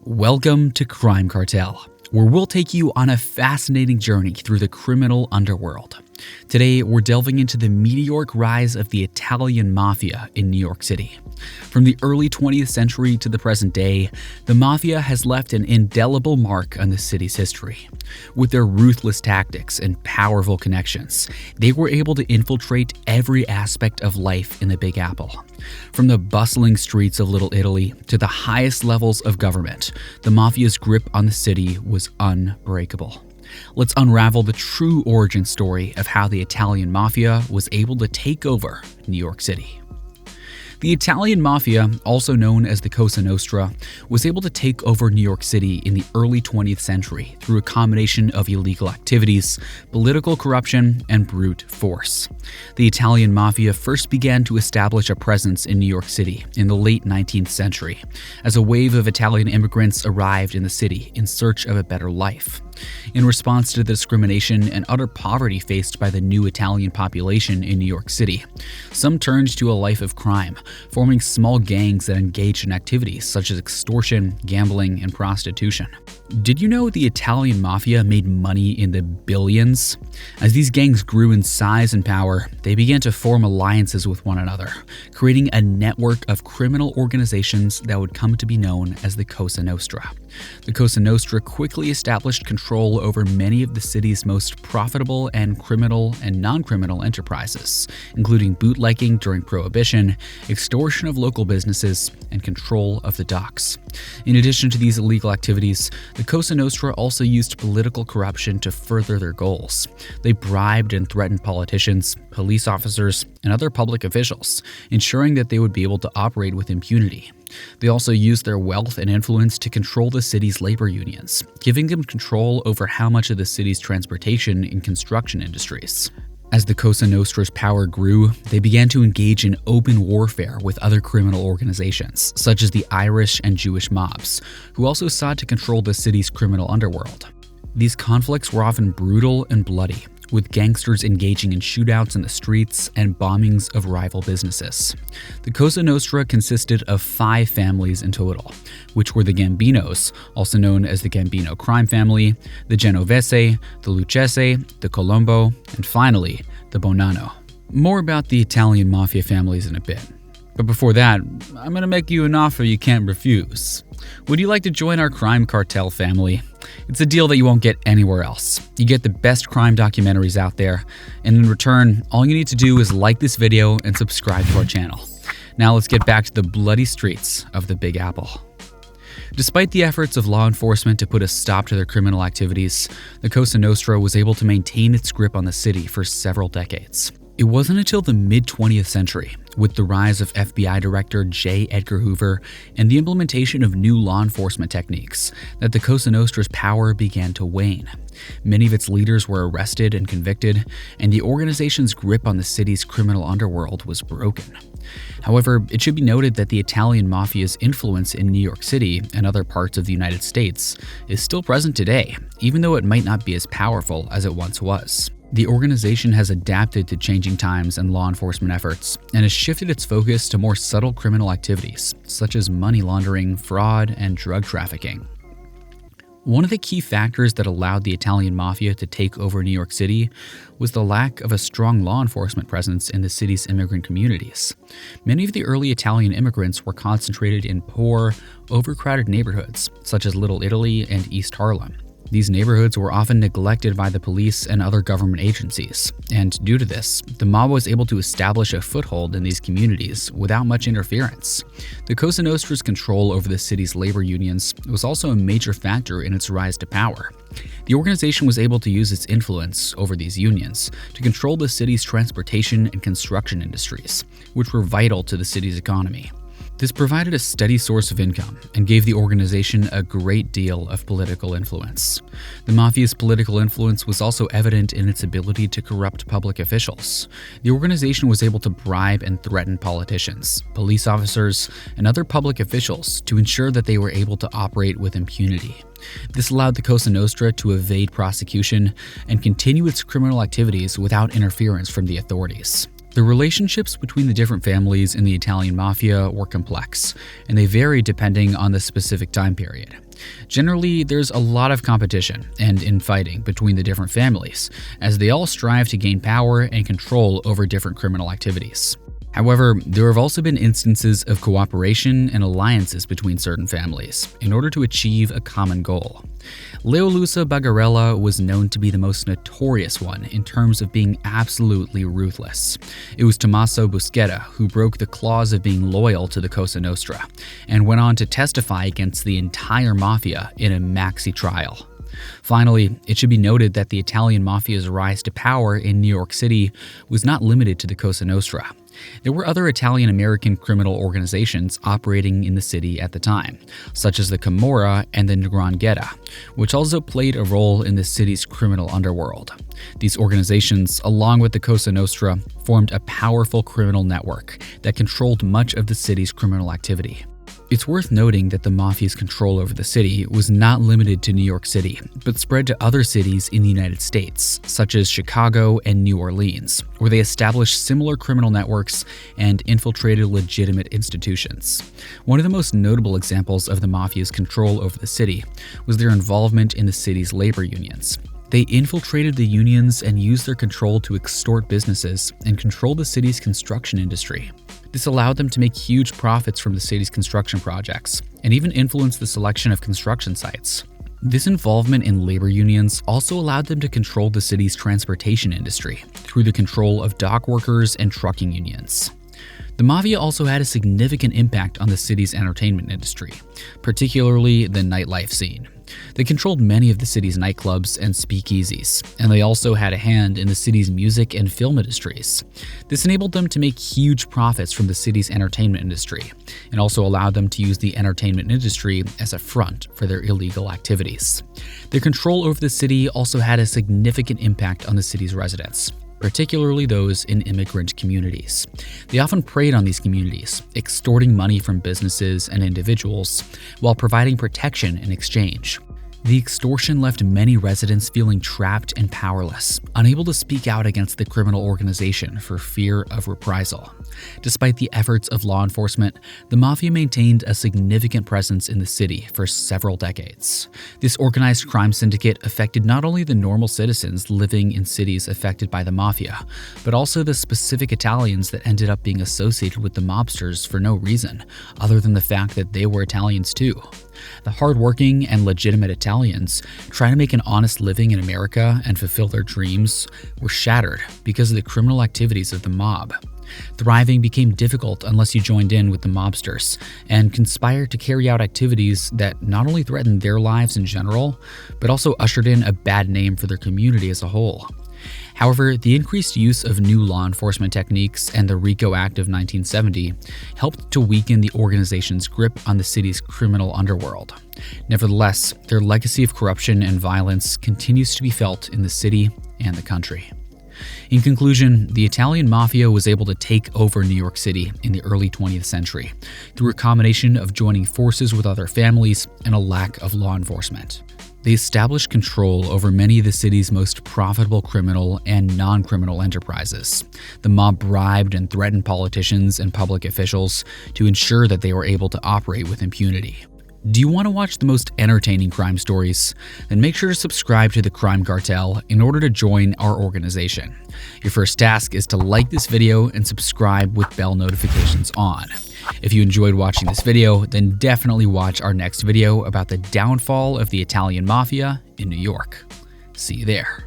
Welcome to Crime Cartel, where we'll take you on a fascinating journey through the criminal underworld. Today, we're delving into the meteoric rise of the Italian Mafia in New York City. From the early 20th century to the present day, the Mafia has left an indelible mark on the city's history. With their ruthless tactics and powerful connections, they were able to infiltrate every aspect of life in the Big Apple. From the bustling streets of Little Italy to the highest levels of government, the Mafia's grip on the city was unbreakable. Let's unravel the true origin story of how the Italian Mafia was able to take over New York City. The Italian Mafia, also known as the Cosa Nostra, was able to take over New York City in the early 20th century through a combination of illegal activities, political corruption, and brute force. The Italian Mafia first began to establish a presence in New York City in the late 19th century, as a wave of Italian immigrants arrived in the city in search of a better life. In response to the discrimination and utter poverty faced by the new Italian population in New York City, some turned to a life of crime, forming small gangs that engaged in activities such as extortion, gambling, and prostitution. Did you know the Italian Mafia made money in the billions? As these gangs grew in size and power, they began to form alliances with one another, creating a network of criminal organizations that would come to be known as the Cosa Nostra. The Cosa Nostra quickly established control over many of the city's most profitable and criminal and non-criminal enterprises, including bootlegging during Prohibition, extortion of local businesses, and control of the docks. In addition to these illegal activities, the Cosa Nostra also used political corruption to further their goals. They bribed and threatened politicians, police officers, and other public officials, ensuring that they would be able to operate with impunity. They also used their wealth and influence to control the city's labor unions, giving them control over how much of the city's transportation and construction industries. As the Cosa Nostra's power grew, they began to engage in open warfare with other criminal organizations, such as the Irish and Jewish mobs, who also sought to control the city's criminal underworld. These conflicts were often brutal and bloody, with gangsters engaging in shootouts in the streets and bombings of rival businesses. The Cosa Nostra consisted of 5 families in total, which were the Gambinos, also known as the Gambino crime family, the Genovese, the Lucchese, the Colombo, and finally, the Bonanno. More about the Italian Mafia families in a bit. But before that, I'm going to make you an offer you can't refuse. Would you like to join our crime cartel family? It's a deal that you won't get anywhere else. You get the best crime documentaries out there, and in return, all you need to do is like this video and subscribe to our channel. Now let's get back to the bloody streets of the Big Apple. Despite the efforts of law enforcement to put a stop to their criminal activities, the Cosa Nostra was able to maintain its grip on the city for several decades. It wasn't until the mid-20th century, with the rise of FBI Director J. Edgar Hoover and the implementation of new law enforcement techniques, that the Cosa Nostra's power began to wane. Many of its leaders were arrested and convicted, and the organization's grip on the city's criminal underworld was broken. However, it should be noted that the Italian Mafia's influence in New York City and other parts of the United States is still present today, even though it might not be as powerful as it once was. The organization has adapted to changing times and law enforcement efforts, and has shifted its focus to more subtle criminal activities, such as money laundering, fraud, and drug trafficking. One of the key factors that allowed the Italian Mafia to take over New York City was the lack of a strong law enforcement presence in the city's immigrant communities. Many of the early Italian immigrants were concentrated in poor, overcrowded neighborhoods, such as Little Italy and East Harlem. These neighborhoods were often neglected by the police and other government agencies, and due to this, the mob was able to establish a foothold in these communities without much interference. The Cosa Nostra's control over the city's labor unions was also a major factor in its rise to power. The organization was able to use its influence over these unions to control the city's transportation and construction industries, which were vital to the city's economy. This provided a steady source of income and gave the organization a great deal of political influence. The Mafia's political influence was also evident in its ability to corrupt public officials. The organization was able to bribe and threaten politicians, police officers, and other public officials to ensure that they were able to operate with impunity. This allowed the Cosa Nostra to evade prosecution and continue its criminal activities without interference from the authorities. The relationships between the different families in the Italian Mafia were complex, and they varied depending on the specific time period. Generally, there's a lot of competition and infighting between the different families, as they all strive to gain power and control over different criminal activities. However, there have also been instances of cooperation and alliances between certain families in order to achieve a common goal. Leolusa Bagarella was known to be the most notorious one in terms of being absolutely ruthless. It was Tommaso Buscetta who broke the clause of being loyal to the Cosa Nostra and went on to testify against the entire mafia in a maxi trial. Finally, it should be noted that the Italian Mafia's rise to power in New York City was not limited to the Cosa Nostra. There were other Italian-American criminal organizations operating in the city at the time, such as the Camorra and the 'Ndrangheta, which also played a role in the city's criminal underworld. These organizations, along with the Cosa Nostra, formed a powerful criminal network that controlled much of the city's criminal activity. It's worth noting that the Mafia's control over the city was not limited to New York City, but spread to other cities in the United States, such as Chicago and New Orleans, where they established similar criminal networks and infiltrated legitimate institutions. One of the most notable examples of the Mafia's control over the city was their involvement in the city's labor unions. They infiltrated the unions and used their control to extort businesses and control the city's construction industry. This allowed them to make huge profits from the city's construction projects, and even influence the selection of construction sites. This involvement in labor unions also allowed them to control the city's transportation industry through the control of dock workers and trucking unions. The Mafia also had a significant impact on the city's entertainment industry, particularly the nightlife scene. They controlled many of the city's nightclubs and speakeasies, and they also had a hand in the city's music and film industries. This enabled them to make huge profits from the city's entertainment industry, and also allowed them to use the entertainment industry as a front for their illegal activities. Their control over the city also had a significant impact on the city's residents, particularly those in immigrant communities. They often preyed on these communities, extorting money from businesses and individuals while providing protection in exchange. The extortion left many residents feeling trapped and powerless, unable to speak out against the criminal organization for fear of reprisal. Despite the efforts of law enforcement, the Mafia maintained a significant presence in the city for several decades. This organized crime syndicate affected not only the normal citizens living in cities affected by the Mafia, but also the specific Italians that ended up being associated with the mobsters for no reason, other than the fact that they were Italians too. The hardworking and legitimate Italians trying to make an honest living in America and fulfill their dreams were shattered because of the criminal activities of the mob. Thriving became difficult unless you joined in with the mobsters and conspired to carry out activities that not only threatened their lives in general, but also ushered in a bad name for their community as a whole. However, the increased use of new law enforcement techniques and the RICO Act of 1970 helped to weaken the organization's grip on the city's criminal underworld. Nevertheless, their legacy of corruption and violence continues to be felt in the city and the country. In conclusion, the Italian Mafia was able to take over New York City in the early 20th century through a combination of joining forces with other families and a lack of law enforcement. They established control over many of the city's most profitable criminal and non-criminal enterprises. The mob bribed and threatened politicians and public officials to ensure that they were able to operate with impunity. Do you want to watch the most entertaining crime stories? Then make sure to subscribe to the Crime Cartel in order to join our organization. Your first task is to like this video and subscribe with bell notifications on. If you enjoyed watching this video, then definitely watch our next video about the downfall of the Italian Mafia in New York. See you there.